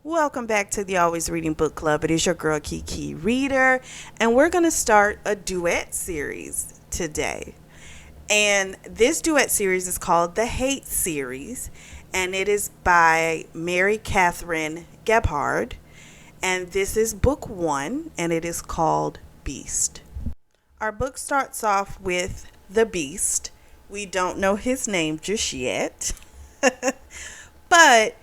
Welcome back to the Always Reading Book Club. It is your girl Kiki Reader, and we're going to start a duet series today. And this duet series is called the Hate series, and it is by Mary Catherine Gebhard, and this is book 1, and it is called Beast. Our book starts off with the Beast. We don't know his name just yet, but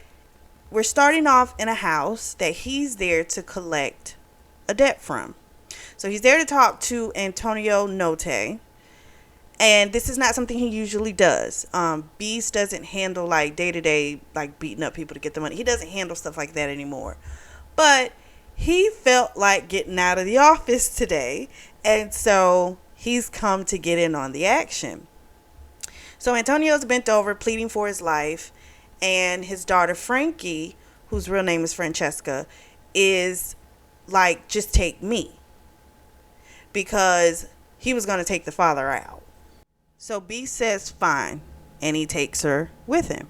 we're starting off in a house that he's there to collect a debt from. So he's there to talk to Antonio Notte. And this is not something he usually does. Beast doesn't handle like day-to-day, like beating up people to get the money. He doesn't handle stuff like that anymore. But he felt like getting out of the office today. And so he's come to get in on the action. So Antonio's bent over pleading for his life. And his daughter Frankie, whose real name is Francesca, is like, just take me. Because he was going to take the father out. So B says fine. And he takes her with him.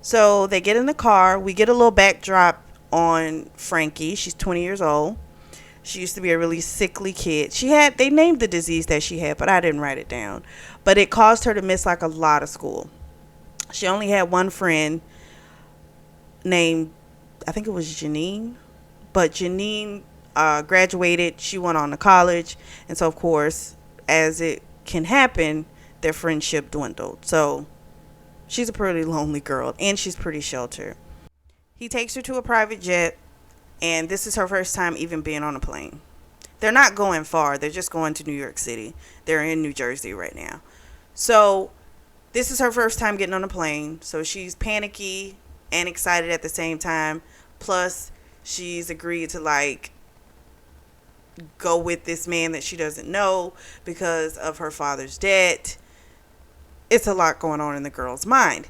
So they get in the car. We get a little backdrop on Frankie. She's 20 years old. She used to be a really sickly kid. They named the disease that she had, but I didn't write it down. But it caused her to miss like a lot of school. She only had one friend named, I think it was Janine. But Janine graduated. She went on to college. And so, of course, as it can happen, their friendship dwindled. So she's a pretty lonely girl. And she's pretty sheltered. He takes her to a private jet. And this is her first time even being on a plane. They're not going far. They're just going to New York City. They're in New Jersey right now. So this is her first time getting on a plane, so she's panicky and excited at the same time. Plus, she's agreed to like go with this man that she doesn't know because of her father's debt. It's a lot going on in the girl's mind.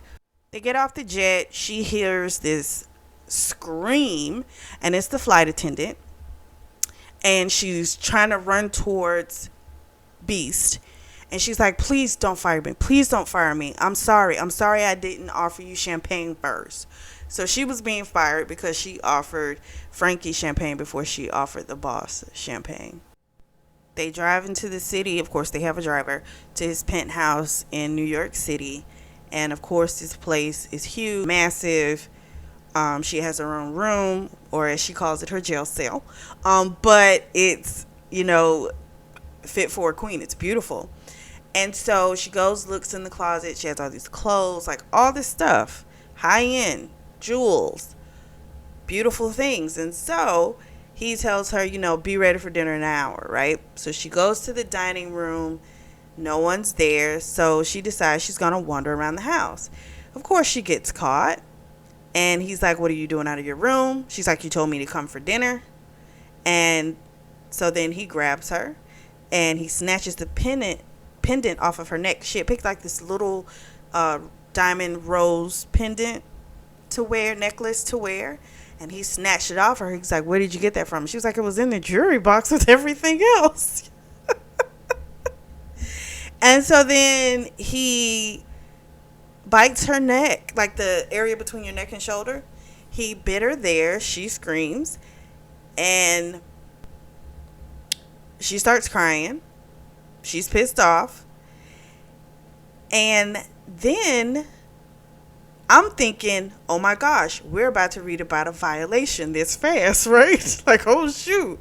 They get off the jet. She hears this scream, and it's the flight attendant. And she's trying to run towards Beast. And she's like, please don't fire me. Please don't fire me. I'm sorry. I didn't offer you champagne first. So she was being fired because she offered Frankie champagne before she offered the boss champagne. They drive into the city. Of course, they have a driver to his penthouse in New York City. And of course, this place is huge, massive. She has her own room, or as she calls it, her jail cell. But it's, fit for a queen. It's beautiful. And so she goes, looks in the closet. She has all these clothes, like all this stuff, high end, jewels, beautiful things. And so he tells her, be ready for dinner in an hour, right? So she goes to the dining room. No one's there. So she decides she's going to wander around the house. Of course, she gets caught. And he's like, what are you doing out of your room? She's like, you told me to come for dinner. And so then he grabs her and he snatches the pendant off of her neck. She had picked like this little diamond rose pendant necklace to wear, and he snatched it off her. He's like, where did you get that from? She was like, it was in the jewelry box with everything else. And so then he bites her neck, like the area between your neck and shoulder. He bit her there. She screams, and she starts crying. She's pissed off. And then I'm thinking, oh my gosh, we're about to read about a violation this fast, right? Like, oh shoot.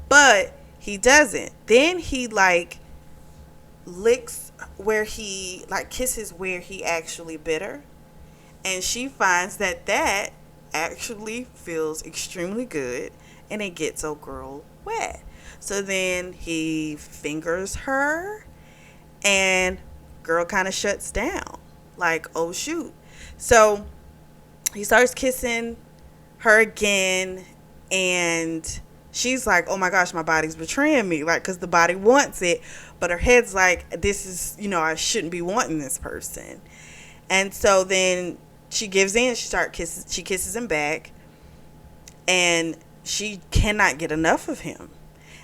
But he doesn't. Then he like licks where he like kisses where he actually bit her. And she finds that actually feels extremely good. And it gets old girl wet. So then he fingers her, and girl kind of shuts down. Like, oh shoot. So he starts kissing her again, and she's like, oh my gosh, my body's betraying me. Like, because the body wants it, but her head's like, this is, I shouldn't be wanting this person. And so then she gives in. She kisses him back, and she cannot get enough of him.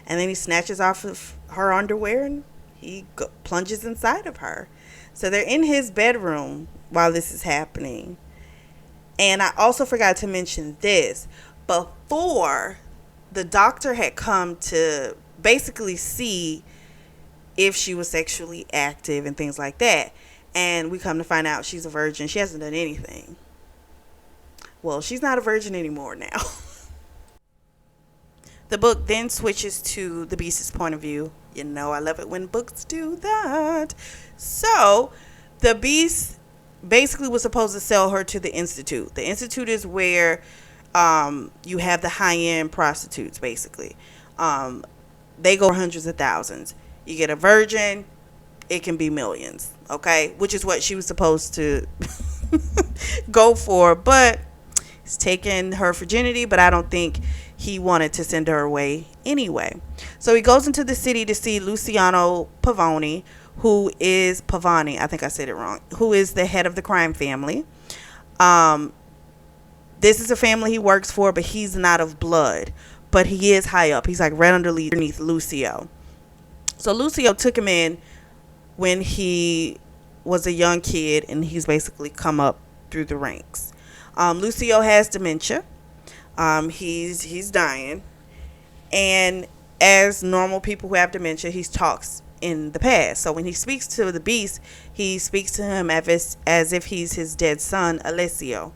And then he snatches off of her underwear and he plunges inside of her. So they're in his bedroom while this is happening. And I also forgot to mention this. before the doctor had come to basically see if she was sexually active and things like that. And we come to find out she's a virgin. She hasn't done anything. Well, she's not a virgin anymore now. The book then switches to the Beast's point of view. You know, I love it when books do that. So, the Beast basically was supposed to sell her to the Institute. The Institute is where you have the high-end prostitutes, basically. They go for hundreds of thousands. You get a virgin, it can be millions, okay? Which is what she was supposed to go for, but he's taken her virginity, but I don't think he wanted to send her away anyway. So he goes into the city to see Luciano Pavoni, who is Pavani, I think I said it wrong, who is the head of the crime family. This is a family he works for, but he's not of blood, but he is high up. He's like right underneath Lucio. So Lucio took him in when he was a young kid, and he's basically come up through the ranks. Lucio has dementia. He's dying, and as normal people who have dementia, he talks in the past. So when he speaks to the Beast, he speaks to him as if he's his dead son, Alessio.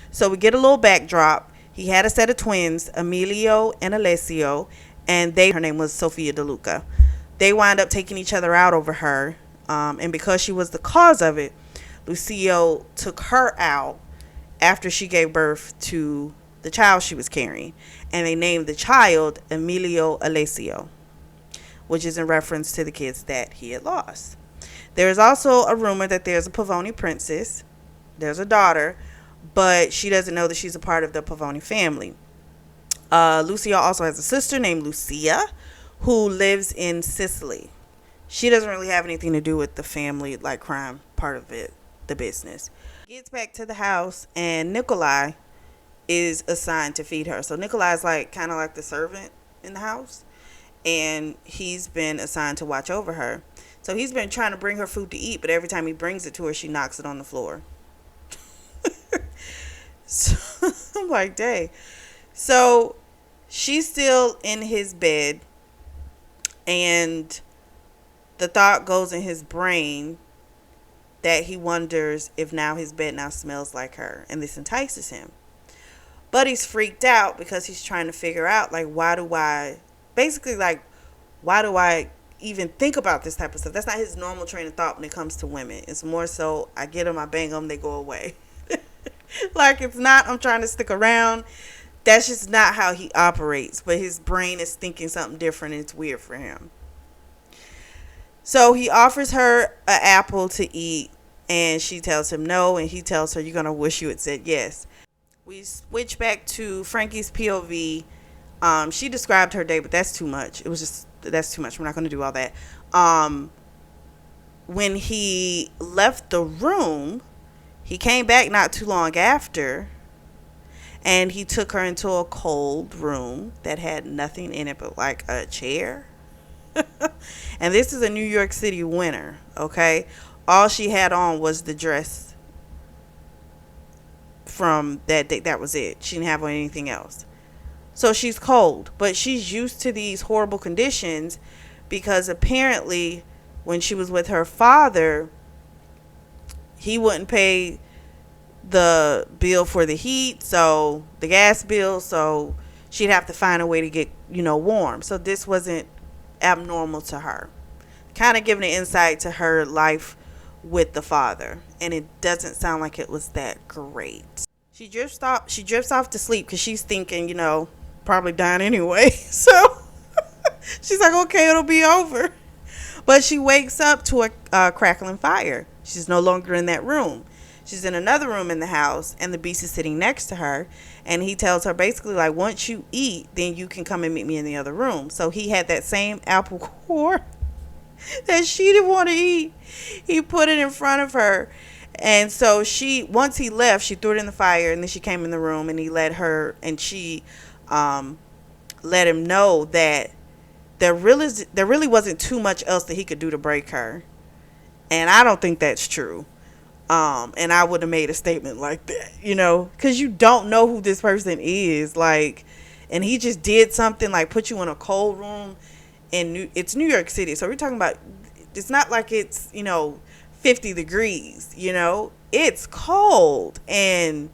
So we get a little backdrop. He had a set of twins, Emilio and Alessio, and her name was Sofia De Luca. They wind up taking each other out over her, and because she was the cause of it, Lucio took her out after she gave birth to the child she was carrying, and they named the child Emilio Alessio, which is in reference to the kids that he had lost. There is also a rumor that there's a Pavoni princess. There's a daughter, but she doesn't know that she's a part of the Pavoni family. Lucio also has a sister named Lucia, who lives in Sicily. She doesn't really have anything to do with the family, like crime part of it, the business. Gets back to the house, and Nikolai is assigned to feed her. So Nikolai is like kind of like the servant in the house, and he's been assigned to watch over her. So he's been trying to bring her food to eat, but every time he brings it to her, she knocks it on the floor. So I'm like, dang. So she's still in his bed, and the thought goes in his brain that he wonders if now his bed now smells like her, and this entices him. But he's freaked out because he's trying to figure out, like, why do I even think about this type of stuff? That's not his normal train of thought when it comes to women. It's more so, I get them, I bang them, they go away. Like, it's not, I'm trying to stick around. That's just not how he operates. But his brain is thinking something different, and it's weird for him. So he offers her an apple to eat, and she tells him no, and he tells her, you're going to wish you had said yes. We switch back to Frankie's POV. She described her day, but that's too much. That's too much. We're not going to do all that. When he left the room, he came back not too long after, and he took her into a cold room that had nothing in it but like a chair. And this is a New York City winter, okay? All she had on was the dress from that day. That was it. She didn't have on anything else. So she's cold, but she's used to these horrible conditions because apparently when she was with her father, he wouldn't pay the bill for the heat, so the gas bill, so she'd have to find a way to get, warm. So this wasn't abnormal to her. Kind of giving an insight to her life with the father, and it doesn't sound like it was that great. She drifts off to sleep because she's thinking, probably dying anyway. So she's like, okay, it'll be over. But she wakes up to a crackling fire. She's no longer in that room. She's in another room in the house, and the Beast is sitting next to her, and he tells her basically, like, once you eat, then you can come and meet me in the other room. So he had that same apple core that she didn't want to eat. He put it in front of her, and so once he left, she threw it in the fire, and then she came in the room, and he let her, and she let him know that there really wasn't too much else that he could do to break her. And I don't think that's true. And I would have made a statement like that, because you don't know who this person is, like, and he just did something like put you in a cold room it's New York City, so we're talking about, it's not like it's 50 degrees, it's cold, and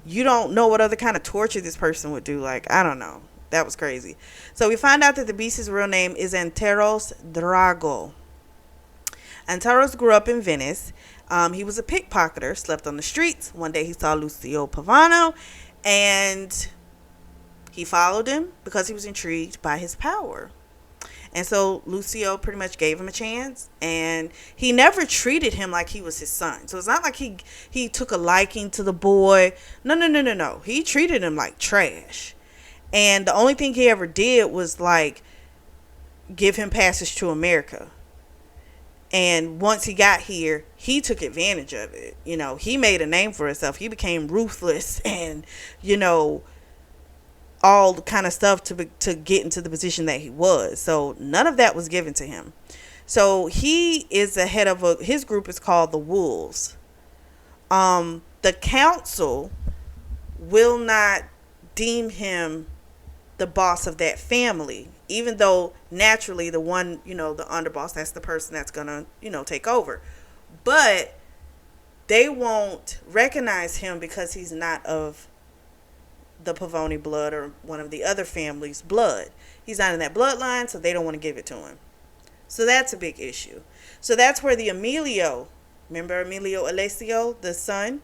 you don't know what other kind of torture this person would do. Like, I don't know. That was crazy. So we find out that the beast's real name is Anteros Drago. Anteros grew up in Venice. He was a pickpocketer, slept on the streets. One day he saw Lucio Pavano, and he followed him because he was intrigued by his power. And so Lucio pretty much gave him a chance, and he never treated him like he was his son. So it's not like he took a liking to the boy. No. He treated him like trash. And the only thing he ever did was like give him passage to America. And once he got here, he took advantage of it. He made a name for himself. He became ruthless and, all the kind of stuff to get into the position that he was. So none of that was given to him. So he is the head of his group is called the Wolves. The council will not deem him the boss of that family, even though naturally the one, the underboss, that's the person that's gonna, take over. But they won't recognize him because he's not of the Pavoni blood or one of the other family's blood. He's not in that bloodline, so they don't want to give it to him. So that's a big issue. So that's where the remember Emilio Alessio, the son,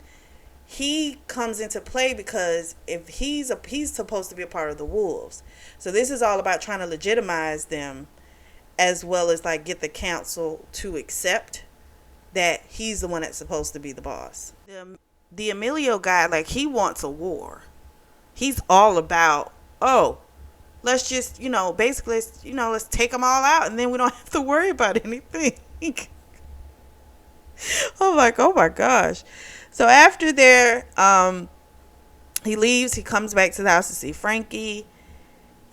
he comes into play, because if he's supposed to be a part of the Wolves. So this is all about trying to legitimize them, as well as like get the council to accept that he's the one that's supposed to be the boss. The Emilio guy, like, he wants a war. He's all about, let's just, basically, let's take them all out, and then we don't have to worry about anything. I'm like, oh my gosh. So after he leaves, he comes back to the house to see Frankie,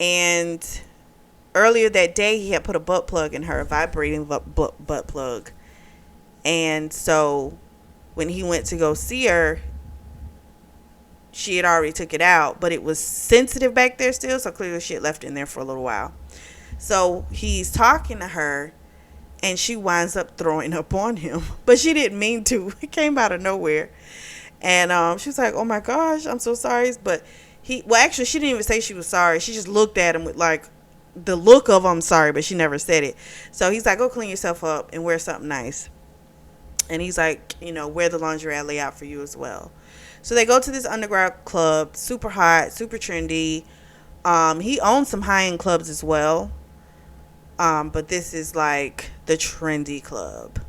and earlier that day he had put a butt plug in her, a vibrating butt plug. And so when he went to go see her, she had already took it out, but it was sensitive back there still, so clearly she had left it in there for a little while. So he's talking to her, and she winds up throwing up on him, but she didn't mean to. It came out of nowhere. And she was like, oh my gosh, I'm so sorry. But actually, she didn't even say she was sorry. She just looked at him with like the look of I'm sorry, but she never said it. So he's like, go clean yourself up and wear something nice. And he's like, wear the lingerie I lay out for you as well. So they go to this underground club, super hot, super trendy. He owns some high-end clubs as well. But this is like the trendy club.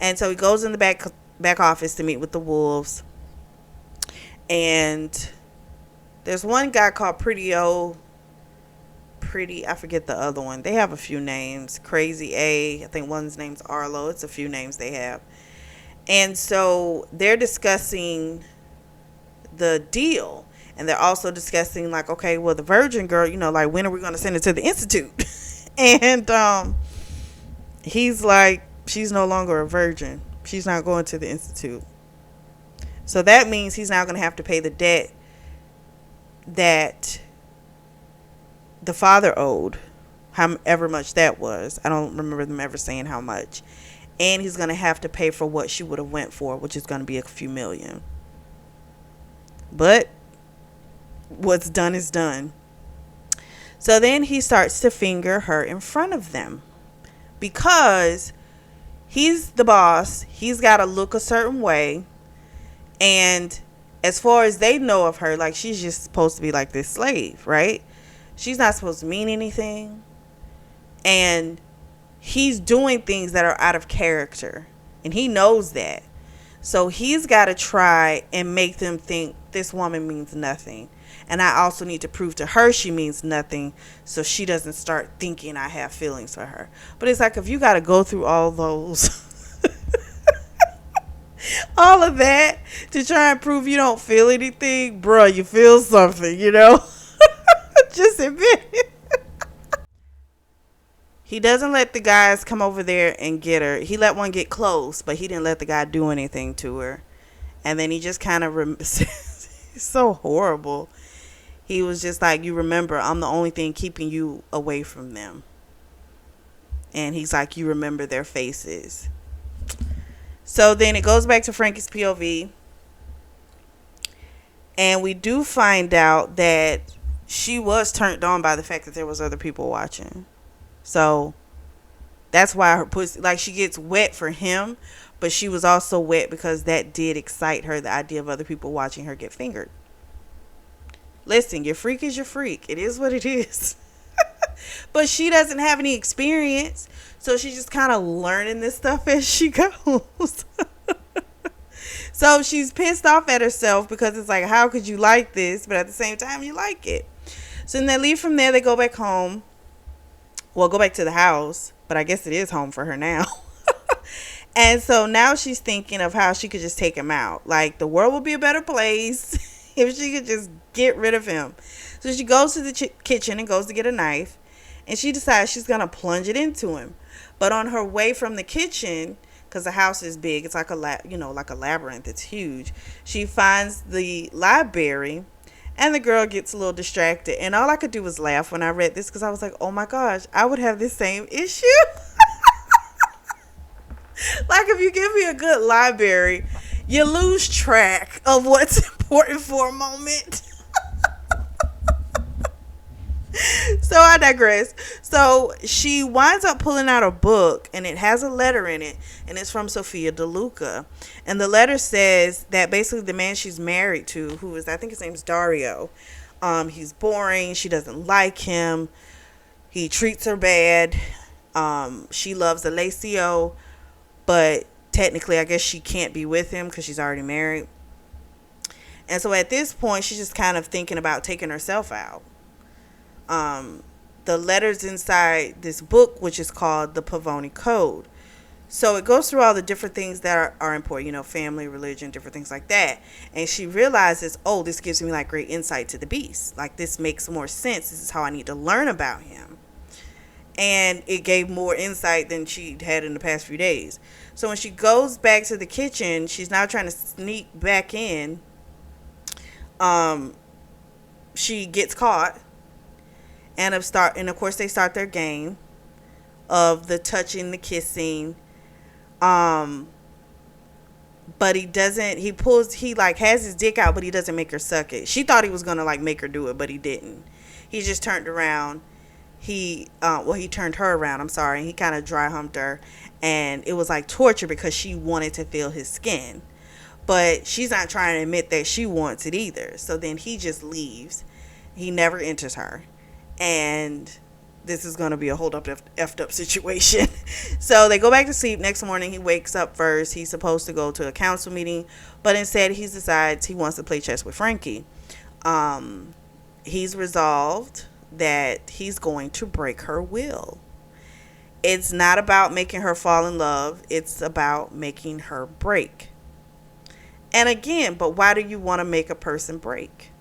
And so he goes in the back office to meet with the Wolves. And there's one guy called I forget the other one. They have a few names. Crazy A. I think one's name's Arlo. It's a few names they have. And so they're discussing the deal, and they're also discussing like, okay, well, the virgin girl, like, when are we going to send her to the institute? And he's like, she's no longer a virgin, she's not going to the institute. So that means he's now going to have to pay the debt that the father owed, however much that was. I don't remember them ever saying how much. And he's going to have to pay for what she would have went for, which is going to be a few million. But what's done is done. So then he starts to finger her in front of them, because he's the boss. He's got to look a certain way. And as far as they know of her, like, she's just supposed to be like this slave, right? She's not supposed to mean anything. And he's doing things that are out of character, and he knows that. So he's got to try and make them think this woman means nothing. And I also need to prove to her she means nothing, so she doesn't start thinking I have feelings for her. But it's like, if you got to go through all those, all of that to try and prove you don't feel anything, bruh, you feel something, Just admit it. He doesn't let the guys come over there and get her. He let one get close, but he didn't let the guy do anything to her. And then he just kind of it's so horrible. He was just like, you remember, I'm the only thing keeping you away from them. And he's like, you remember their faces. So then it goes back to Frankie's POV. And we do find out that she was turned on by the fact that there was other people watching. So that's why her pussy, like, she gets wet for him, but she was also wet because that did excite her, the idea of other people watching her get fingered. Listen, your freak is your freak. It is what it is. But she doesn't have any experience, so she's just kind of learning this stuff as she goes. So she's pissed off at herself because it's like, how could you like this? But at the same time, you like it. So then they leave from there. They go back home. Well, go back to the house, but I guess it is home for her now. And so now she's thinking of how she could just take him out. Like, the world would be a better place if she could just get rid of him. So she goes to the kitchen and goes to get a knife, and she decides she's going to plunge it into him. But on her way from the kitchen, because the house is big, it's like like a labyrinth, it's huge, she finds the library, and the girl gets a little distracted. And all I could do was laugh when I read this, because I was like, oh my gosh, I would have this same issue. Like, if you give me a good library, you lose track of what's important for a moment. So I digress. So she winds up pulling out a book, and it has a letter in it, and it's from Sophia DeLuca. And the letter says that basically the man she's married to, who is, I think his name's Dario, he's boring, she doesn't like him, he treats her bad, she loves Alessio, but technically I guess she can't be with him because she's already married. And so at this point, she's just kind of thinking about taking herself out. The letters inside this book, which is called the Pavoni Code. So it goes through all the different things that are important, family, religion, different things like that. And she realizes, oh, this gives me like great insight to the beast. Like, this makes more sense. This is how I need to learn about him. And it gave more insight than she'd had in the past few days. So when she goes back to the kitchen, she's now trying to sneak back in. She gets caught. And of course they start their game of the touching, the kissing. But he doesn't, he has his dick out, but he doesn't make her suck it. She thought he was going to like make her do it, but he didn't. He just turned around. He turned her around. I'm sorry. He kind of dry humped her, and it was like torture because she wanted to feel his skin, but she's not trying to admit that she wants it either. So then he just leaves. He never enters her. And this is going to be a hold up, effed up situation. So they go back to sleep. Next morning, he wakes up first. He's supposed to go to a council meeting, but instead he decides he wants to play chess with Frankie. He's resolved that he's going to break her will. It's not about making her fall in love. It's about making her break. And again, but why do you want to make a person break?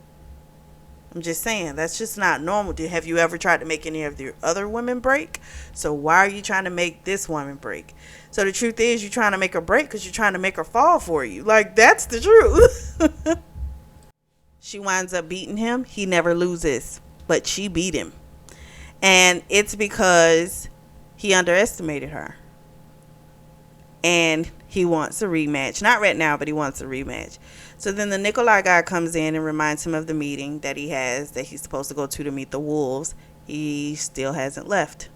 I'm just saying, that's just not normal. Have you ever tried to make any of the other women break? So why are you trying to make this woman break? So the truth is, you're trying to make her break because you're trying to make her fall for you. Like, that's the truth. She winds up beating him. He never loses, but she beat him. And it's because he underestimated her. And he wants a rematch. Not right now, but he wants a rematch. So then the Nikolai guy comes in and reminds him of the meeting that that he's supposed to go to meet the wolves. He still hasn't left.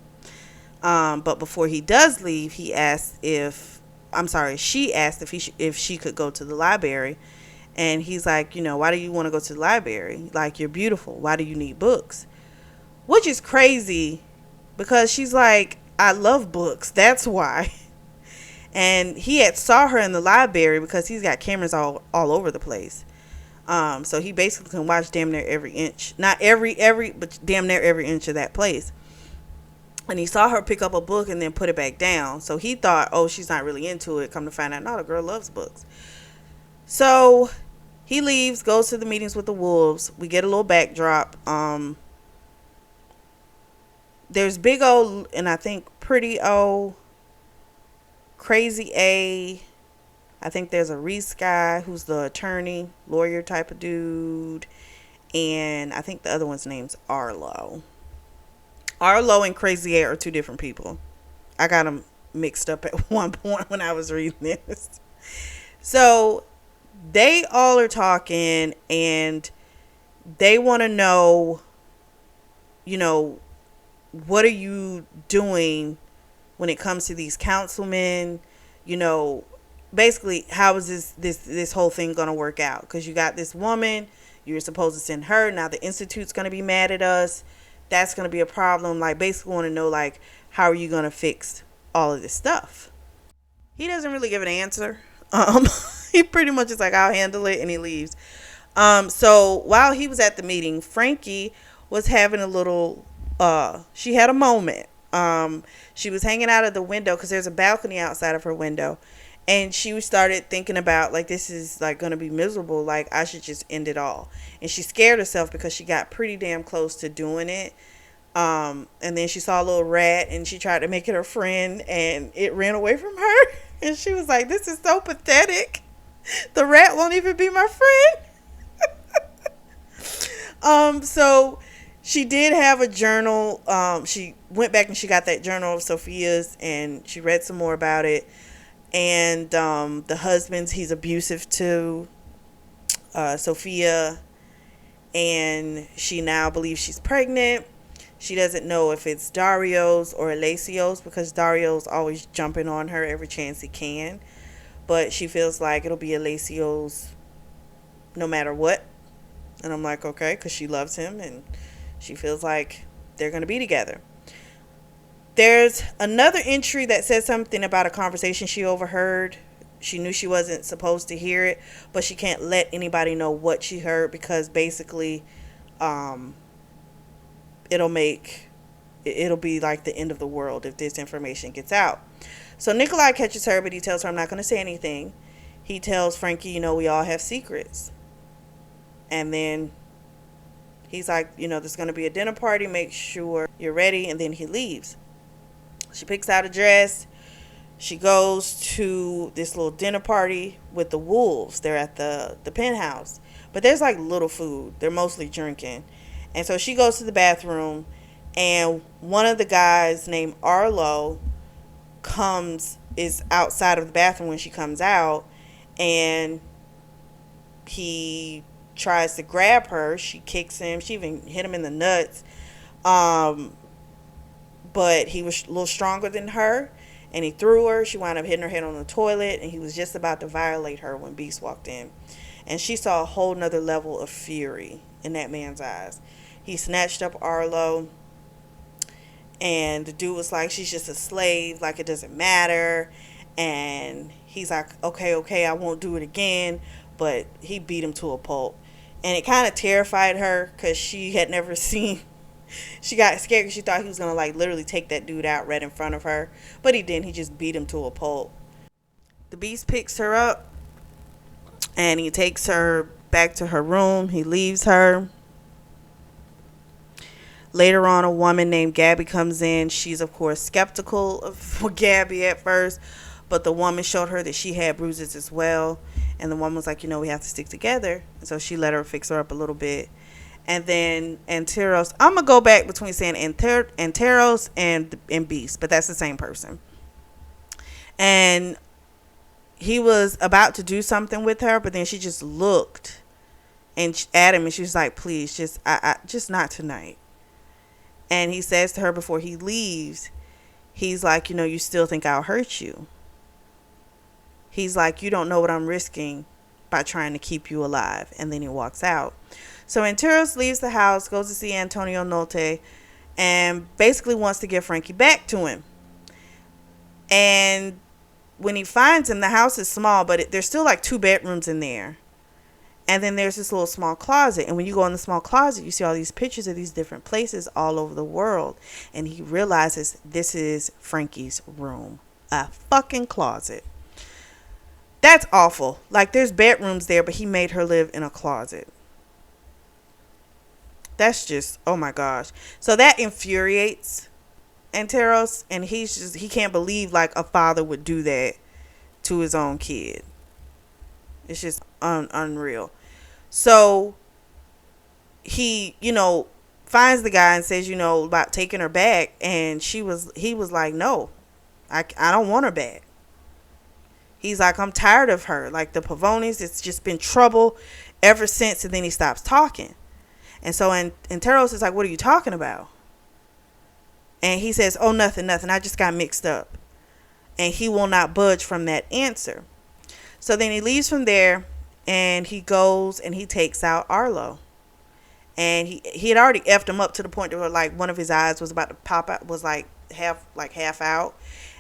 But before he does leave, she asked if she could go to the library. And he's like, why do you want to go to the library? Like, you're beautiful. Why do you need books? Which is crazy because she's like, I love books. That's why. And he had saw her in the library because he's got cameras all over the place. So he basically can watch damn near every inch. Not every, but damn near every inch of that place. And he saw her pick up a book and then put it back down. So he thought, oh, she's not really into it. Come to find out, no, the girl loves books. So he leaves, goes to the meetings with the wolves. We get a little backdrop. there's Big O, and I think Pretty O, Crazy A. I think there's a Reese guy who's the attorney, lawyer type of dude. And I think the other one's name's Arlo. Arlo and Crazy A are two different people. I got them mixed up at one point when I was reading this. So they all are talking, and they want to know, what are you doing when it comes to these councilmen? Basically, how is this whole thing going to work out? Because you got this woman, you're supposed to send her. Now the Institute's going to be mad at us. That's going to be a problem. Like, basically want to know, like, how are you going to fix all of this stuff? He doesn't really give an answer. He pretty much is like, I'll handle it, and he leaves. So while he was at the meeting, Frankie was having a little, she had a moment. She was hanging out of the window because there's a balcony outside of her window. And she started thinking about, like, this is, like, going to be miserable. Like, I should just end it all. And she scared herself because she got pretty damn close to doing it. And then she saw a little rat, and she tried to make it her friend, and it ran away from her. And she was like, this is so pathetic. The rat won't even be my friend. So she did have a journal. She went back and she got that journal of Sophia's, and she read some more about it. And the husband, he's abusive to Sophia, and she now believes she's pregnant. She doesn't know if it's Dario's or Alessio's, because Dario's always jumping on her every chance he can. But she feels like it'll be Alessio's no matter what. And I'm like, okay, because she loves him, and she feels like they're going to be together. There's another entry that says something about a conversation she overheard. She knew she wasn't supposed to hear it, but she can't let anybody know what she heard, because basically it'll be like the end of the world if this information gets out. So Nikolai catches her, but he tells her, I'm not going to say anything. He tells Frankie, we all have secrets. And then he's like, there's going to be a dinner party. Make sure you're ready. And then he leaves. She picks out a dress. She goes to this little dinner party with the wolves. They're at the penthouse. But there's like little food. They're mostly drinking. And so she goes to the bathroom, and one of the guys named Arlo is outside of the bathroom when she comes out, and he tries to grab her. She kicks him. She even hit him in the nuts. But he was a little stronger than her, and he threw her. She wound up hitting her head on the toilet, and he was just about to violate her when Beast walked in. And she saw a whole nother level of fury in that man's eyes. He snatched up Arlo, and the dude was like, she's just a slave, like it doesn't matter. And he's like, okay, I won't do it again. But he beat him to a pulp. And it kind of terrified her, because she had never seen... She got scared because she thought he was going to, like, literally take that dude out right in front of her. But he didn't. He just beat him to a pulp. The Beast picks her up, and he takes her back to her room. He leaves her. Later on, a woman named Gabby comes in. She's, of course, skeptical of Gabby at first. But the woman showed her that she had bruises as well. And the woman was like, we have to stick together. So she let her fix her up a little bit. And then Anteros, I'm going to go back between saying Anteros and Beast, but that's the same person. And he was about to do something with her, but then she just looked at him, and she was like, please, just not tonight. And he says to her before he leaves, he's like, you still think I'll hurt you. He's like, you don't know what I'm risking by trying to keep you alive. And then he walks out. So Anteros leaves the house, goes to see Antonio Nolte, and basically wants to give Frankie back to him. And when he finds him, the house is small, but there's still like 2 bedrooms in there. And then there's this little small closet. And when you go in the small closet, you see all these pictures of these different places all over the world. And he realizes this is Frankie's room. A fucking closet. That's awful. Like, there's bedrooms there, but he made her live in a closet. That's just, oh my gosh. So that infuriates Anteros, and he can't believe like a father would do that to his own kid. It's just unreal. So he, finds the guy and says, about taking her back, and he was like, no, I don't want her back. He's like, I'm tired of her. Like the Pavonis, it's just been trouble ever since. And then he stops talking. And so Anteros is like, what are you talking about? And he says, oh, nothing. I just got mixed up. And he will not budge from that answer. So then he leaves from there, and he goes and he takes out Arlo. And he had already effed him up to the point where like one of his eyes was about to pop out, was like half out.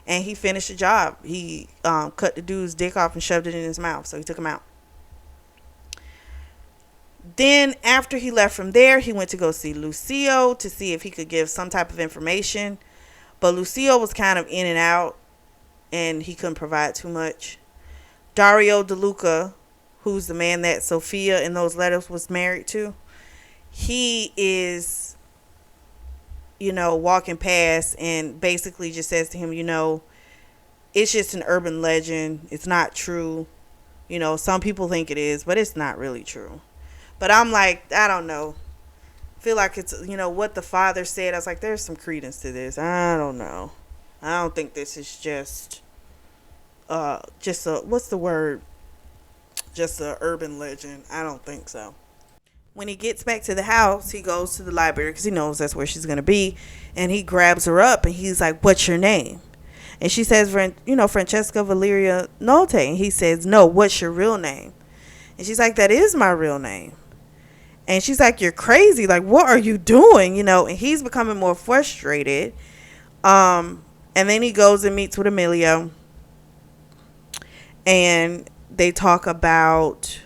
And he finished the job. He cut the dude's dick off and shoved it in his mouth. So he took him out. Then after he left from there, he went to go see Lucio to see if he could give some type of information. But Lucio was kind of in and out, and he couldn't provide too much. Dario DeLuca, who's the man that Sophia in those letters was married to, he is, walking past and basically just says to him, it's just an urban legend. It's not true. Some people think it is, but it's not really true. But I'm like, I don't know. I feel like it's, what the father said. I was like, there's some credence to this. I don't know. I don't think this is just what's the word? Just a urban legend. I don't think so. When he gets back to the house, he goes to the library because he knows that's where she's going to be. And he grabs her up and he's like, what's your name? And she says, Francesca Valeria Nolte. And he says, no, what's your real name? And she's like, that is my real name. And she's like, you're crazy. Like, what are you doing? And he's becoming more frustrated. And then he goes and meets with Emilio. And they talk about,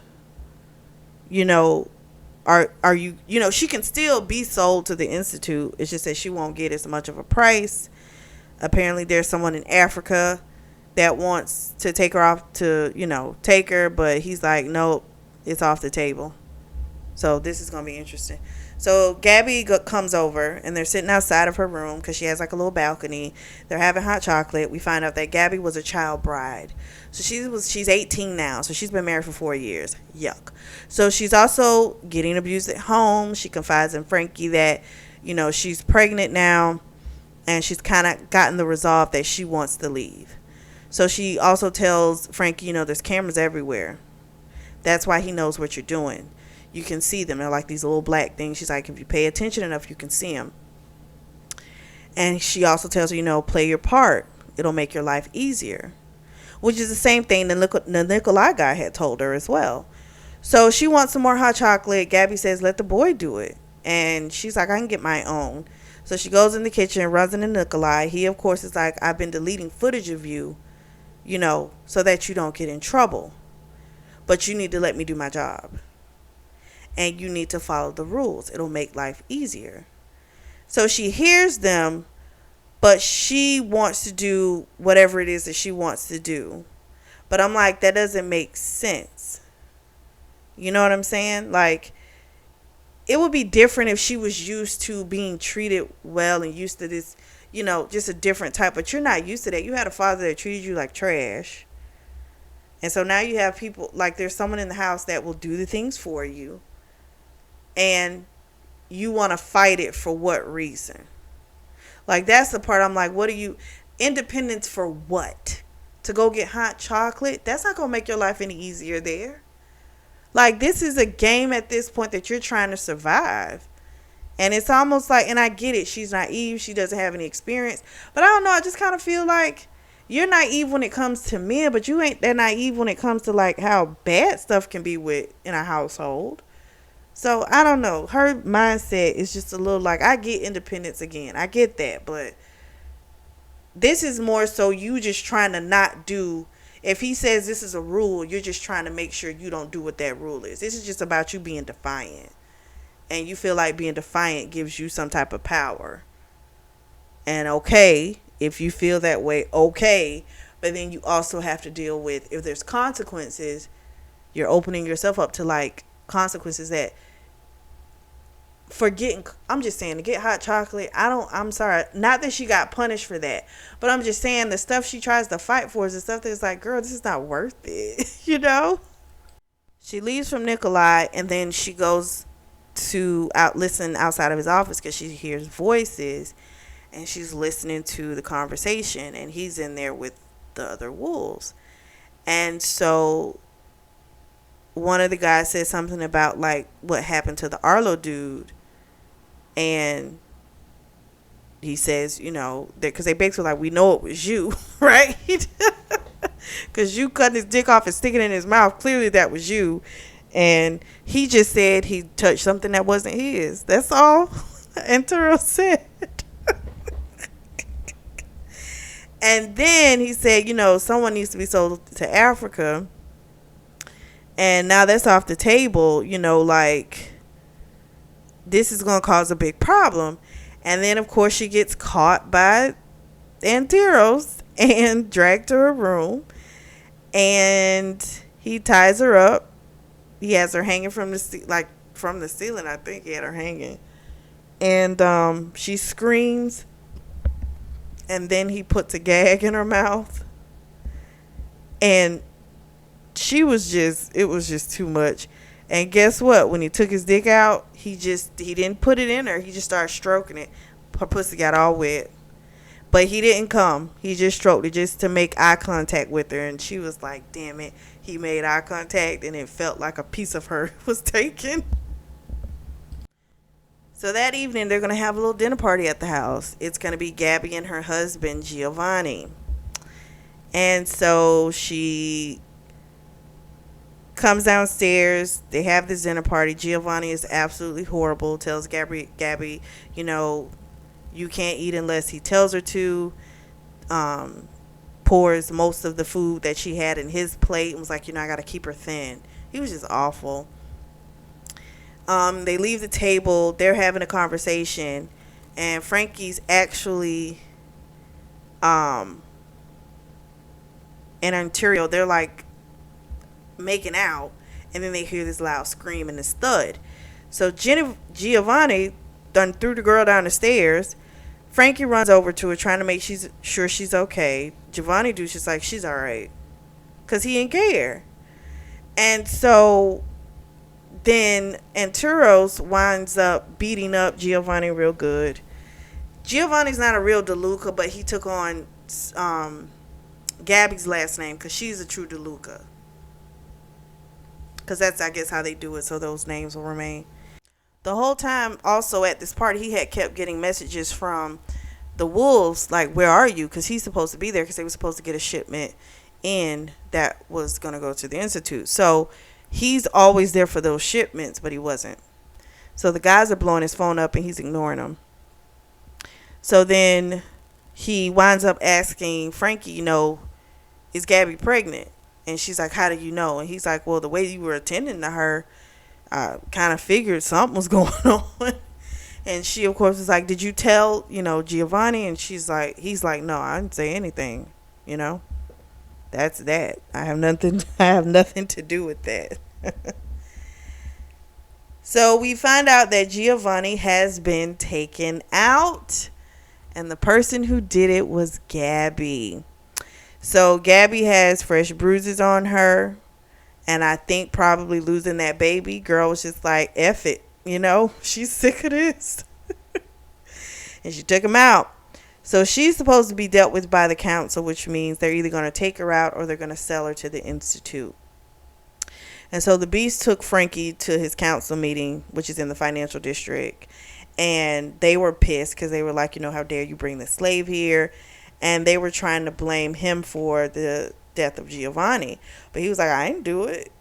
are you, she can still be sold to the Institute. It's just that she won't get as much of a price. Apparently there's someone in Africa that wants to take her off to, take her. But he's like, nope, it's off the table. So this is going to be interesting. So Gabby comes over and they're sitting outside of her room because she has like a little balcony. They're having hot chocolate. We find out that Gabby was a child bride. So she's 18 now. So she's been married for 4 years. Yuck. So she's also getting abused at home. She confides in Frankie that, she's pregnant now. And she's kind of gotten the resolve that she wants to leave. So she also tells Frankie, there's cameras everywhere. That's why he knows what you're doing. You can see them. They're like these little black things. She's like, if you pay attention enough, you can see them. And she also tells her, play your part. It'll make your life easier. Which is the same thing the Nikolai guy had told her as well. So she wants some more hot chocolate. Gabby says, let the boy do it. And she's like, I can get my own. So she goes in the kitchen, runs into Nikolai. He, of course, is like, I've been deleting footage of you, so that you don't get in trouble. But you need to let me do my job. And you need to follow the rules. It'll make life easier. So she hears them, but she wants to do whatever it is that she wants to do. But I'm like, that doesn't make sense. You know what I'm saying? Like, it would be different if she was used to being treated well and used to this, just a different type. But you're not used to that. You had a father that treated you like trash. And so now you have people, like there's someone in the house that will do the things for you. And you want to fight it for what reason? Like, that's the part I'm like, independence for what? To go get hot chocolate? That's not going to make your life any easier there. Like, this is a game at this point that you're trying to survive. And it's almost like, and I get it, she's naive, she doesn't have any experience. But I don't know, I just kind of feel like you're naive when it comes to men, but you ain't that naive when it comes to like how bad stuff can be in a household. So, I don't know. Her mindset is just a little like, I get independence again. I get that. But this is more so you just trying to not do. If he says this is a rule, you're just trying to make sure you don't do what that rule is. This is just about you being defiant. And you feel like being defiant gives you some type of power. And okay, if you feel that way, okay. But then you also have to deal with, if there's consequences, you're opening yourself up to like consequences that for getting, I'm just saying, to get hot chocolate, I'm sorry, not that she got punished for that, but I'm just saying the stuff she tries to fight for is the stuff that's like, girl, this is not worth it. She leaves from Nikolai, and then she goes to listen outside of his office because she hears voices, and she's listening to the conversation, and he's in there with the other wolves. And so one of the guys said something about like what happened to the Arlo dude, and he says, because they basically like, we know it was you, right? Because you cutting his dick off and sticking it in his mouth, clearly that was you. And he just said he touched something that wasn't his. That's all Entero said. And then he said, someone needs to be sold to Africa. And now that's off the table, like, this is going to cause a big problem. And then, of course, she gets caught by Anteros and dragged to her room. And he ties her up. He has her hanging from the ceiling. I think he had her hanging. And she screams. And then he puts a gag in her mouth. And it was just too much. And guess what? When he took his dick out, he didn't put it in her. He just started stroking it. Her pussy got all wet. But he didn't come. He just stroked it just to make eye contact with her. And she was like, damn it. He made eye contact and it felt like a piece of her was taken. So that evening, they're going to have a little dinner party at the house. It's going to be Gabby and her husband, Giovanni. And so she comes downstairs. They have this dinner party. Giovanni is absolutely horrible. Tells Gabby, you can't eat unless he tells her to. Pours most of the food that she had in his plate and was like, I got to keep her thin. He was just awful. They leave the table. They're having a conversation. And Frankie's actually and Ontario, they're like making out, and then they hear this loud scream and this thud. So Giovanni done threw the girl down the stairs. Frankie runs over to her, trying to make sure she's okay. Giovanni dude's just like, she's all right, because he didn't care. And so then Anturos winds up beating up Giovanni real good. Giovanni's not a real DeLuca, but he took on Gabby's last name because she's a true DeLuca. Because that's, I guess, how they do it, so those names will remain. The whole time, also at this party, he had kept getting messages from the wolves, like, where are you? Because he's supposed to be there because they were supposed to get a shipment in that was going to go to the Institute. So he's always there for those shipments, but he wasn't. So the guys are blowing his phone up and he's ignoring them. So then he winds up asking Frankie, is Gabby pregnant? And she's like, how do you know? And he's like, well, the way you were attending to her, I kind of figured something was going on. And she, of course, is like, did you tell, Giovanni? And he's like, no, I didn't say anything, That's that. I have nothing to do with that. So we find out that Giovanni has been taken out. And the person who did it was Gabby. So Gabby has fresh bruises on her. And I think probably losing that baby, girl was just like, F it. She's sick of this. And she took him out. So she's supposed to be dealt with by the council, which means they're either going to take her out or they're going to sell her to the Institute. And so the Beast took Frankie to his council meeting, which is in the financial district. And they were pissed because they were like, how dare you bring the slave here? And they were trying to blame him for the death of Giovanni. But he was like, I didn't do it,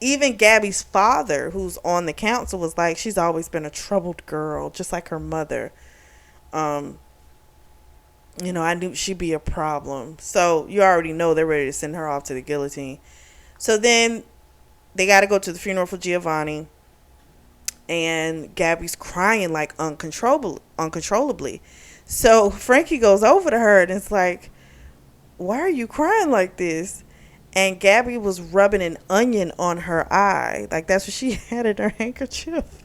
Even Gabby's father, who's on the council, was like, she's always been a troubled girl, just like her mother. I knew she'd be a problem. So you already know they're ready to send her off to the guillotine. So then they got to go to the funeral for Giovanni. And Gabby's crying like uncontrollably. So Frankie goes over to her and it's like, why are you crying like this? And Gabby was rubbing an onion on her eye. Like, that's what she had in her handkerchief.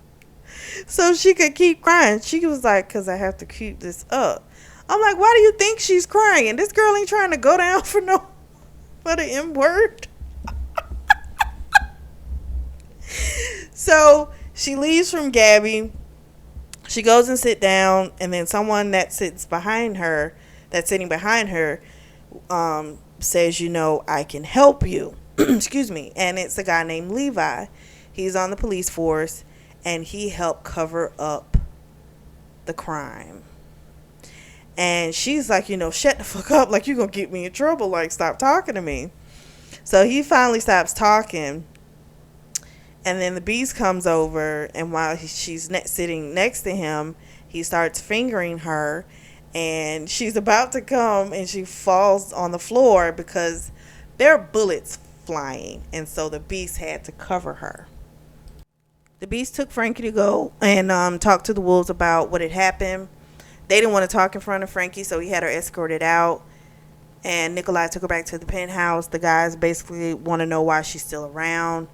so she could keep crying. She was like, because I have to keep this up. I'm like, why do you think she's crying? This girl ain't trying to go down for the M word. So she leaves from Gabby. She goes and sit down, and then someone that's sitting behind her, says, I can help you. Excuse me. And it's a guy named Levi. He's on the police force, and he helped cover up the crime. And she's like, shut the fuck up. Like, you're going to get me in trouble. Like, stop talking to me. So he finally stops talking. And then the beast comes over, and while she's sitting next to him, he starts fingering her. And she's about to come, and she falls on the floor because there are bullets flying. And so the beast had to cover her. The beast took Frankie to go and talk to the wolves about what had happened. They didn't want to talk in front of Frankie, so he had her escorted out. And Nikolai took her back to the penthouse. The guys basically want to know why she's still around.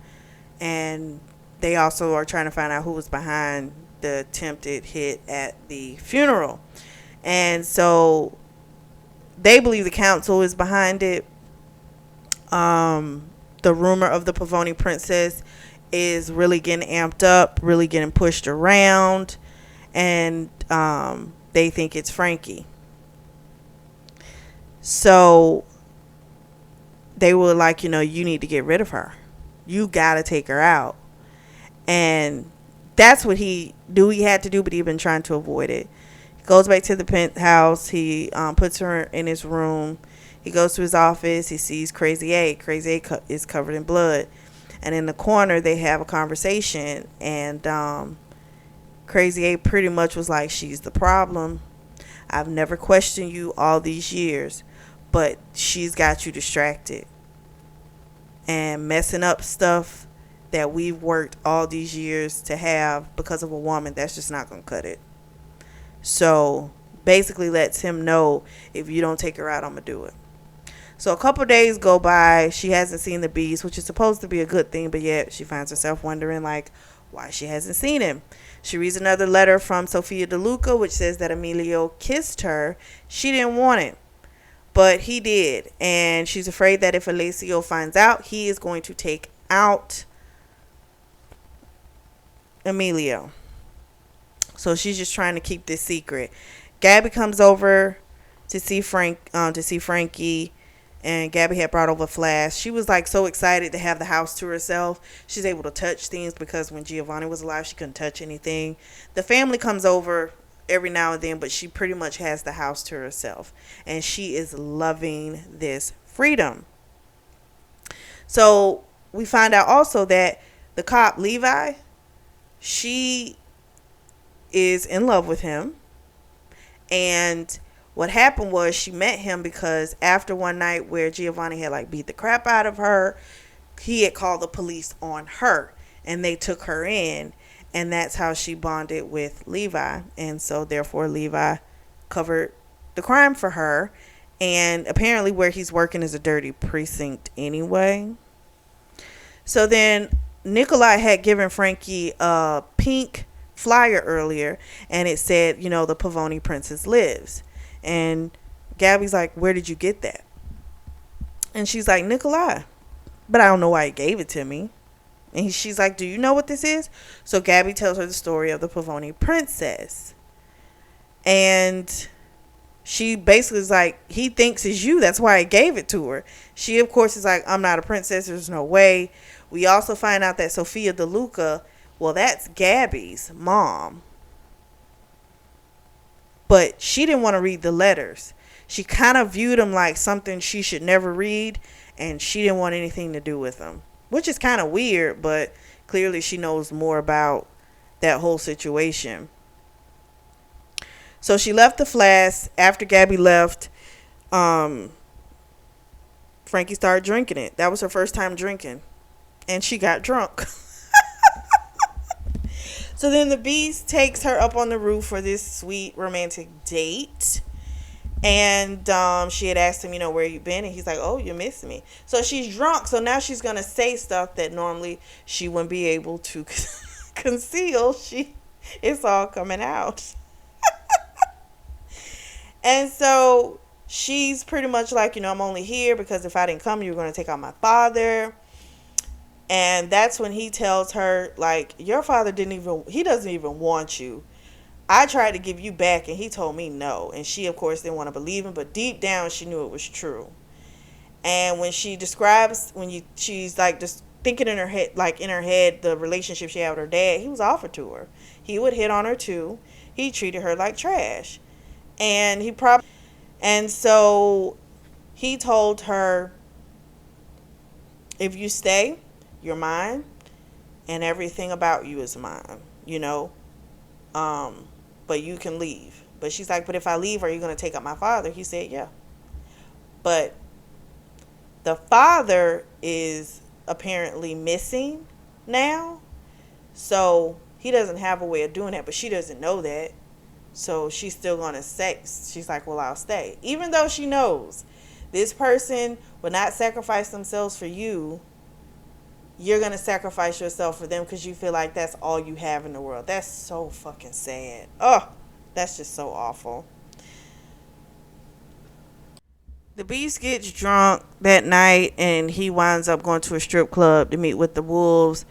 And they also are trying to find out who was behind the attempted hit at the funeral. And so they believe the council is behind it. The rumor of the Pavoni princess is really getting amped up, really getting pushed around. And they think it's Frankie. So they were like, you need to get rid of her. You got to take her out. And that's what he had to do, but he'd been trying to avoid it. He goes back to the penthouse. He puts her in his room. He goes to his office. He sees Crazy A. Crazy A is covered in blood. And in the corner, they have a conversation. And Crazy A pretty much was like, she's the problem. I've never questioned you all these years, but she's got you distracted and messing up stuff that we've worked all these years to have because of a woman. That's just not going to cut it. So basically lets him know, if you don't take her out, I'm going to do it. So a couple days go by. She hasn't seen the beast, which is supposed to be a good thing, but yet she finds herself wondering why she hasn't seen him. She reads another letter from Sofia DeLuca, which says that Emilio kissed her. She didn't want it, but he did. And she's afraid that if Alessio finds out, he is going to take out Emilio. So she's just trying to keep this secret. Gabby comes over to see Frankie. And Gabby had brought over Flash. She was so excited to have the house to herself. She's able to touch things because when Giovanni was alive, she couldn't touch anything. The family comes over every now and then, but she pretty much has the house to herself. And she is loving this freedom. So we find out also that the cop, Levi, she is in love with him. And what happened was she met him because after one night where Giovanni had beat the crap out of her, he had called the police on her and they took her in, and that's how she bonded with Levi. And so therefore Levi covered the crime for her, and apparently where he's working is a dirty precinct anyway. So then Nikolai had given Frankie a pink flyer earlier, and it said, the Pavoni princess lives. And Gabby's like, where did you get that? And she's like, Nikolai. But I don't know why he gave it to me. And she's like, do you know what this is? So Gabby tells her the story of the Pavoni princess. And she basically is like, he thinks it's you. That's why I gave it to her. She, of course, is like, I'm not a princess. There's no way. We also find out that Sofia DeLuca, well, that's Gabby's mom. But she didn't want to read the letters. She kind of viewed them like something she should never read, and she didn't want anything to do with them, which is kind of weird, but clearly she knows more about that whole situation. So she left the flask. After Gabby left, Frankie started drinking it. That was her first time drinking, and she got drunk. So then the beast takes her up on the roof for this sweet romantic date. And she had asked him, where you been? And he's like, oh, you missed me. So she's drunk. So now she's going to say stuff that normally she wouldn't be able to conceal. It's all coming out. And so she's pretty much like, I'm only here because if I didn't come, you were going to take out my father. And that's when he tells her, like, your father he doesn't even want you. I tried to give you back and he told me no. And she, of course, didn't want to believe him, but deep down she knew it was true. And when she describes, she's like just thinking in her head, the relationship she had with her dad, he was offered to her. He would hit on her too. He treated her like trash. And so he told her, if you stay, you're mine, and everything about you is mine, but you can leave. But she's like, but if I leave, are you going to take up my father? He said, yeah. But the father is apparently missing now, so he doesn't have a way of doing that, but she doesn't know that. So she's still going to she's like, well, I'll stay. Even though she knows this person will not sacrifice themselves for you, you're going to sacrifice yourself for them because you feel like that's all you have in the world. That's so fucking sad. Oh, that's just so awful. The Beast gets drunk that night and he winds up going to a strip club to meet with the wolves.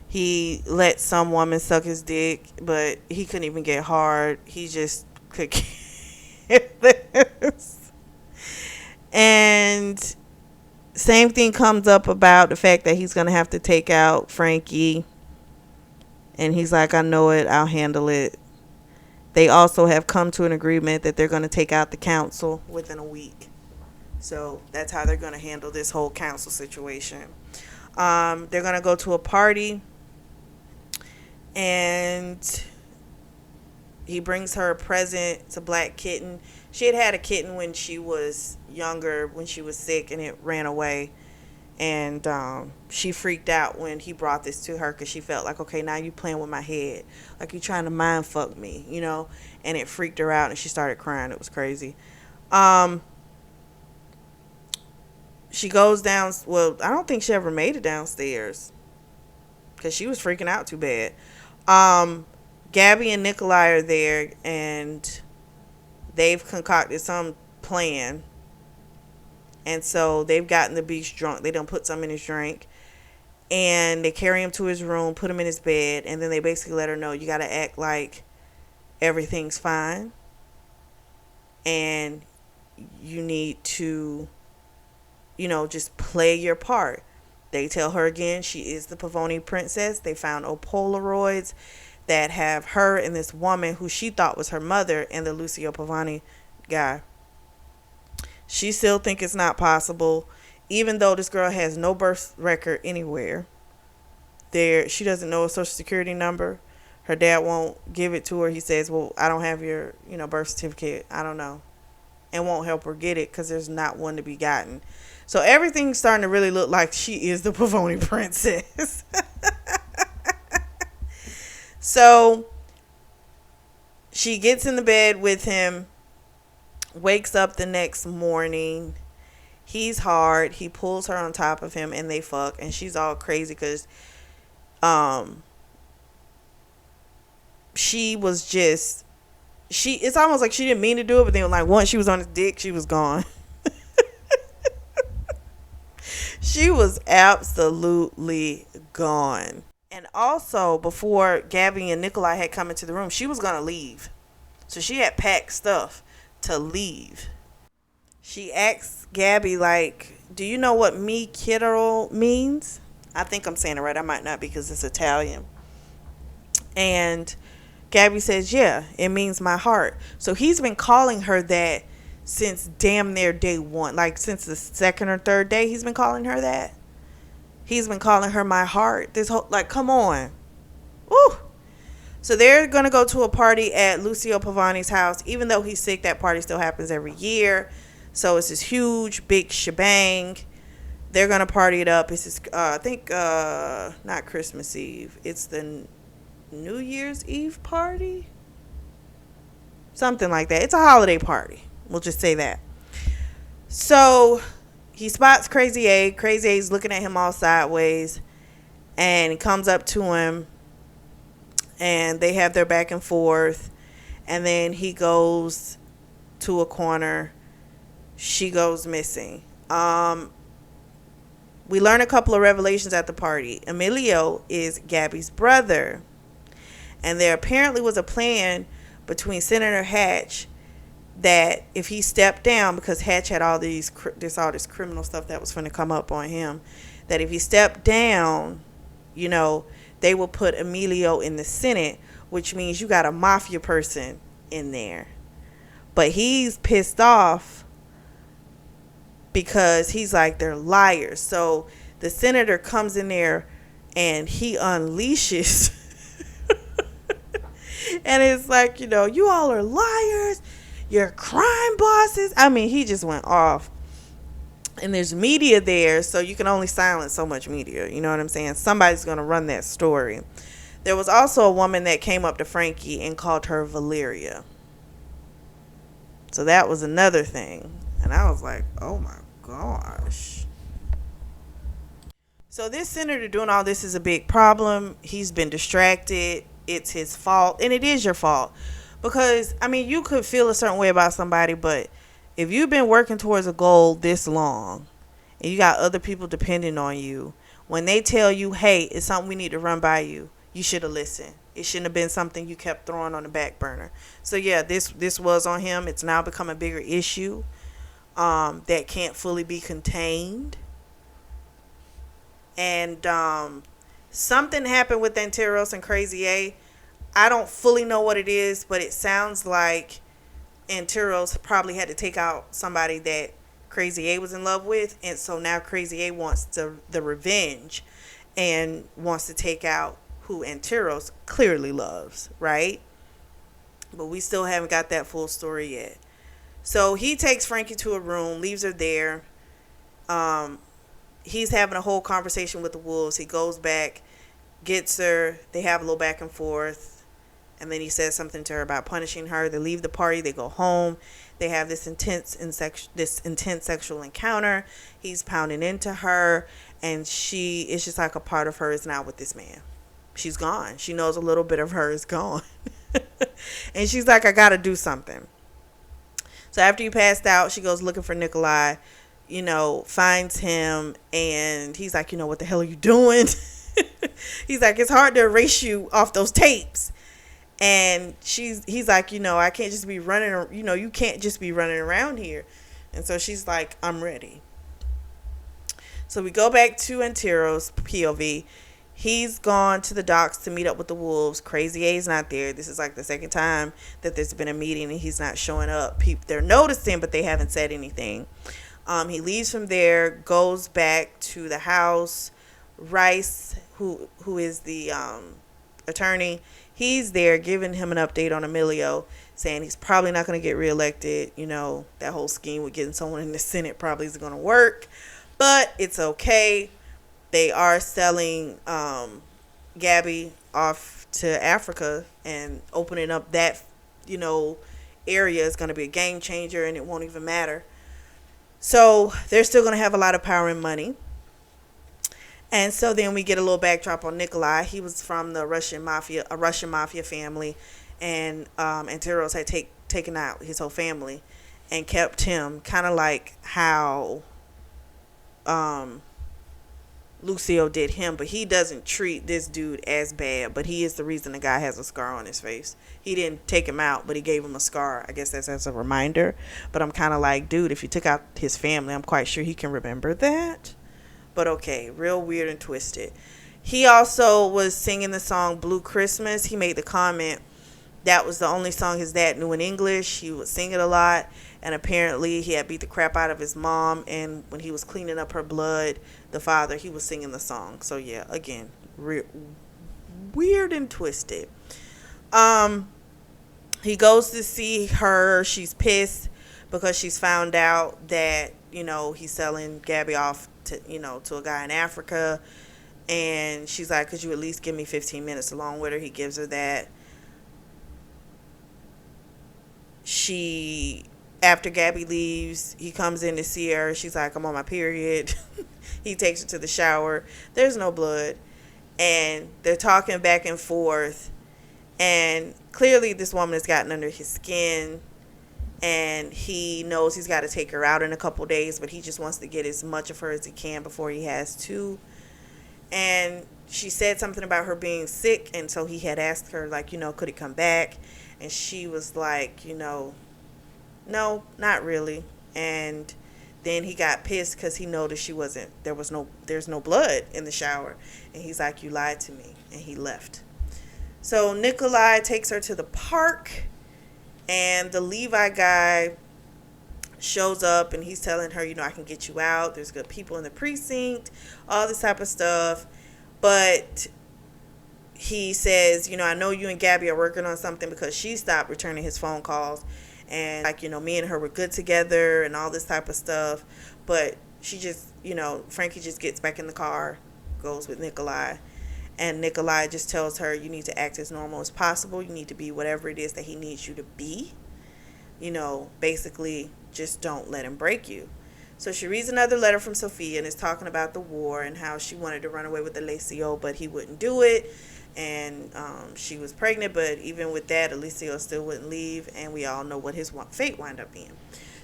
He let some woman suck his dick, but he couldn't even get hard. He just could get this. And same thing comes up about the fact that he's going to have to take out Frankie. And he's like, I know it. I'll handle it. They also have come to an agreement that they're going to take out the council within a week. So that's how they're going to handle this whole council situation. They're going to go to a party. And he brings her a present. It's a black kitten. She had a kitten when she was younger, when she was sick, and it ran away. And she freaked out when he brought this to her because she felt like, okay, now you playing with my head. Like you trying to mind fuck me, And it freaked her out and she started crying. It was crazy. She goes down. Well, I don't think she ever made it downstairs because she was freaking out too bad. Gabby and Nikolai are there and they've concocted some plan. And so they've gotten the Beast drunk. They done put some in his drink. And they carry him to his room, put him in his bed. And then they basically let her know, you got to act like everything's fine. And you need to, just play your part. They tell her again she is the Pavoni princess. They found old Polaroids that have her and this woman who she thought was her mother and the Lucio Pavoni guy. She still think it's not possible, even though this girl has no birth record anywhere. She doesn't know a social security number. Her dad won't give it to her. He says, well, I don't have your, birth certificate. I don't know. And won't help her get it because there's not one to be gotten. So everything's starting to really look like she is the Pavoni princess. So she gets in the bed with him, wakes up the next morning. He's hard. He pulls her on top of him and they fuck. And she's all crazy because she was just, it's almost like she didn't mean to do it, but then like once she was on his dick, she was gone. She was absolutely gone. And also, before Gabby and Nikolai had come into the room, she was going to leave. So she had packed stuff to leave. She asks Gabby, like, do you know what mi chiedo means? I think I'm saying it right. I might not because it's Italian. And Gabby says, yeah, it means my heart. So he's been calling her that since damn near day one. Like since the second or third day he's been calling her that. He's been calling her my heart. This whole, like, come on. Woo. So they're going to go to a party at Lucio Pavoni's house. Even though he's sick, that party still happens every year. So it's this huge, big shebang. They're going to party it up. It's this, I think, not Christmas Eve. It's the New Year's Eve party. Something like that. It's a holiday party. We'll just say that. So he spots Crazy A. Crazy A's looking at him all sideways. And he comes up to him. and they have their back and forth, and then he goes to a corner. She goes missing. We learn a couple of revelations at the party. Emilio is Gabby's brother, and there apparently was a plan between Senator Hatch that if he stepped down, because Hatch had all this criminal stuff that was going to come up on him, that if he stepped down, they will put Emilio in the Senate, which means you got a mafia person in there. But he's pissed off because he's like, they're liars. So the senator comes in there and he unleashes. And it's like, you all are liars. You're crime bosses. I mean, he just went off. And there's media there, so you can only silence so much media. You know what I'm saying? Somebody's going to run that story. There was also a woman that came up to Frankie and called her Valeria. So that was another thing. And I was like, oh my gosh. So this senator doing all this is a big problem. He's been distracted. It's his fault. And it is your fault. Because, you could feel a certain way about somebody, but if you've been working towards a goal this long and you got other people depending on you, when they tell you, hey, it's something we need to run by you, you should have listened. It shouldn't have been something you kept throwing on the back burner. So, yeah, this was on him. It's now become a bigger issue that can't fully be contained. And something happened with Anteros and Crazy A. I don't fully know what it is, but it sounds like Anteros probably had to take out somebody that Crazy A was in love with, and so now Crazy A wants the revenge and wants to take out who Anteros clearly loves, right? But we still haven't got that full story yet. So he takes Frankie to a room, leaves her there. He's having a whole conversation with the wolves. He goes back, gets her. They have a little back and forth. And then he says something to her about punishing her. They leave the party. They go home. They have this intense sexual encounter. He's pounding into her. And it's just like a part of her is now with this man. She's gone. She knows a little bit of her is gone. And she's like, I got to do something. So after he passed out, she goes looking for Nikolai, finds him. And he's like, what the hell are you doing? He's like, it's hard to erase you off those tapes. And he's like, I can't just be running, you can't just be running around here. And so she's like, I'm ready. So we go back to Anteros POV. He's gone to the docks to meet up with the wolves. Crazy A's not there. This is like the second time that there's been a meeting and he's not showing up. They're noticing, but they haven't said anything. He leaves from there, goes back to the house. Rice, who is the attorney, he's there giving him an update on Emilio, saying he's probably not going to get reelected. That whole scheme with getting someone in the Senate probably isn't going to work, but it's okay. They are selling Gabby off to Africa, and opening up that, area is going to be a game changer, and it won't even matter. So they're still going to have a lot of power and money. And so then we get a little backdrop on Nikolai. He was from the Russian mafia family, and Anteros had taken out his whole family and kept him, kind of like how Lucio did him. But he doesn't treat this dude as bad, but he is the reason the guy has a scar on his face. He didn't take him out, but he gave him a scar. I guess that's as a reminder. But I'm kind of like, dude, if you took out his family, I'm quite sure he can remember that. But okay, real weird and twisted. He also was singing the song Blue Christmas. He made the comment that was the only song his dad knew in English. He would sing it a lot. And apparently he had beat the crap out of his mom. And when he was cleaning up her blood, the father, he was singing the song. So yeah, again, weird and twisted. He goes to see her. She's pissed because she's found out that, he's selling Gabby off to a guy in Africa. And she's like, could you at least give me 15 minutes along with her? He gives her that. After Gabby leaves, he comes in to see her. She's like, I'm on my period. He takes her to the shower. There's no blood. And they're talking back and forth. And clearly this woman has gotten under his skin, and he knows he's got to take her out in a couple days, but he just wants to get as much of her as he can before he has to. And she said something about her being sick, and so he had asked her, like, could he come back? And she was like, no, not really. And then he got pissed because he noticed there's no blood in the shower. And he's like, you lied to me. And he left. So Nikolai takes her to the park, and the Levi guy shows up, and he's telling her, I can get you out. There's good people in the precinct, all this type of stuff. But he says, I know you and Gabby are working on something, because she stopped returning his phone calls. And, like, me and her were good together and all this type of stuff. But she just, Frankie just gets back in the car, goes with Nikolai. And Nikolai just tells her, you need to act as normal as possible. You need to be whatever it is that he needs you to be. Basically, just don't let him break you. So she reads another letter from Sophia, and is talking about the war and how she wanted to run away with Alessio, but he wouldn't do it. And she was pregnant, but even with that, Alessio still wouldn't leave, and we all know what his fate wound up being.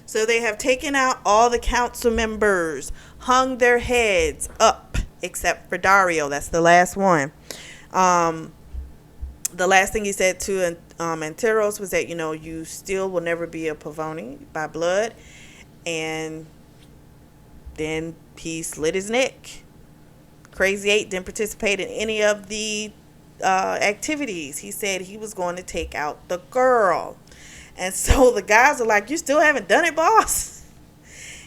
So they have taken out all the council members, hung their heads up, except for Dario. That's the last one. The last thing he said to Anteros was that, you still will never be a Pavoni by blood. And then he slit his neck. Crazy 8 didn't participate in any of the activities. He said he was going to take out the girl. And so the guys are like, you still haven't done it, boss?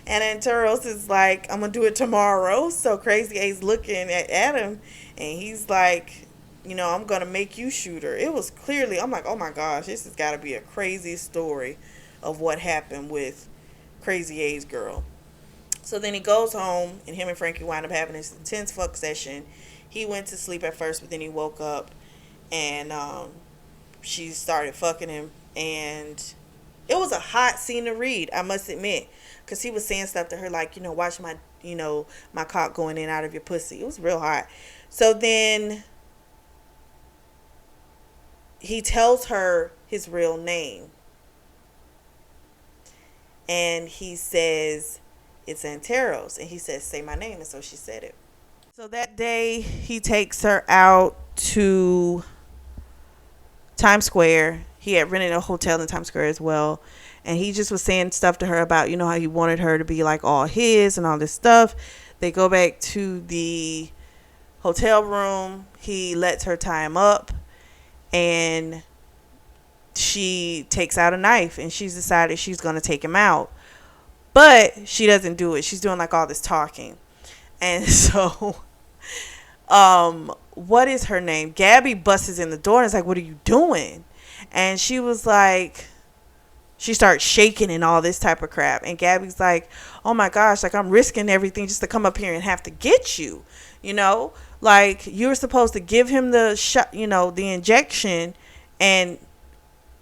And Anteros is like, I'm going to do it tomorrow. So Crazy 8's looking at him, and he's like, I'm going to make you shoot her. It was clearly, I'm like, oh my gosh, this has got to be a crazy story of what happened with Crazy 8's girl. So then he goes home, and him and Frankie wind up having this intense fuck session. He went to sleep at first, but then he woke up, and she started fucking him. And it was a hot scene to read, I must admit, because he was saying stuff to her like, watch my, my cock going in and out of your pussy. It was real hot. So then he tells her his real name, and he says it's Anteros, and he says, say my name. And so she said it. So that day he takes her out to Times Square. He had rented a hotel in Times Square as well. And he just was saying stuff to her about, how he wanted her to be like all his and all this stuff. They go back to the hotel room. He lets her tie him up, and she takes out a knife, and she's decided she's going to take him out. But she doesn't do it. She's doing like all this talking. And so, what is her name? Gabby busts in the door and is like, what are you doing? And she was like, she starts shaking and all this type of crap. And Gabby's like, oh my gosh, like I'm risking everything just to come up here and have to get you, like you were supposed to give him the shot, the injection, and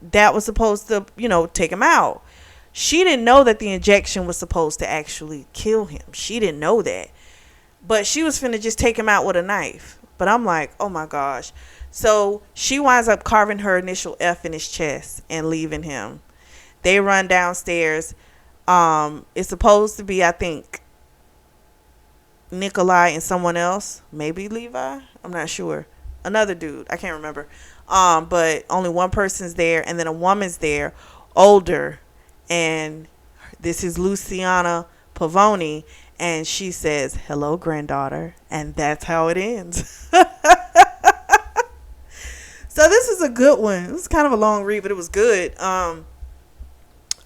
that was supposed to, take him out. She didn't know that the injection was supposed to actually kill him. She didn't know that. But she was finna just take him out with a knife. But I'm like, oh my gosh. So she winds up carving her initial F in his chest and leaving him. They run downstairs. It's supposed to be, I think, Nikolai and someone else. Maybe Levi? I'm not sure. Another dude. I can't remember. But only one person's there. And then a woman's there, older. And this is Luciana Pavoni. And she says, hello, granddaughter. And that's how it ends. So this is a good one. It was kind of a long read, but it was good. I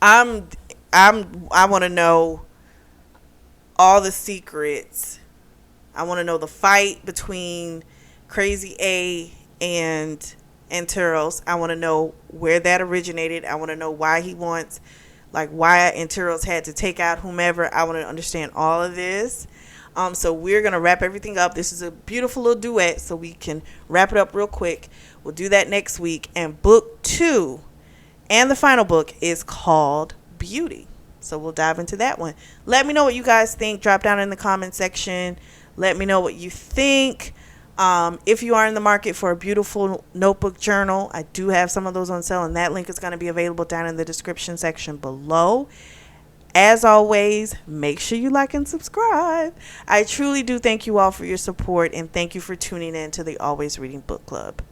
want to know all the secrets. I want to know the fight between Crazy A and Anteros. I want to know where that originated. I want to know why he wants, like why Anteros had to take out whomever. I want to understand all of this. So we're going to wrap everything up. This is a beautiful little duet, so we can wrap it up real quick. We'll do that next week. And book 2 and the final book is called Beauty. So we'll dive into that one. Let me know what you guys think. Drop down in the comment section. Let me know what you think. If you are in the market for a beautiful notebook journal, I do have some of those on sale, and that link is going to be available down in the description section below. As always, make sure you like and subscribe. I truly do thank you all for your support, and thank you for tuning in to the Always Reading Book Club.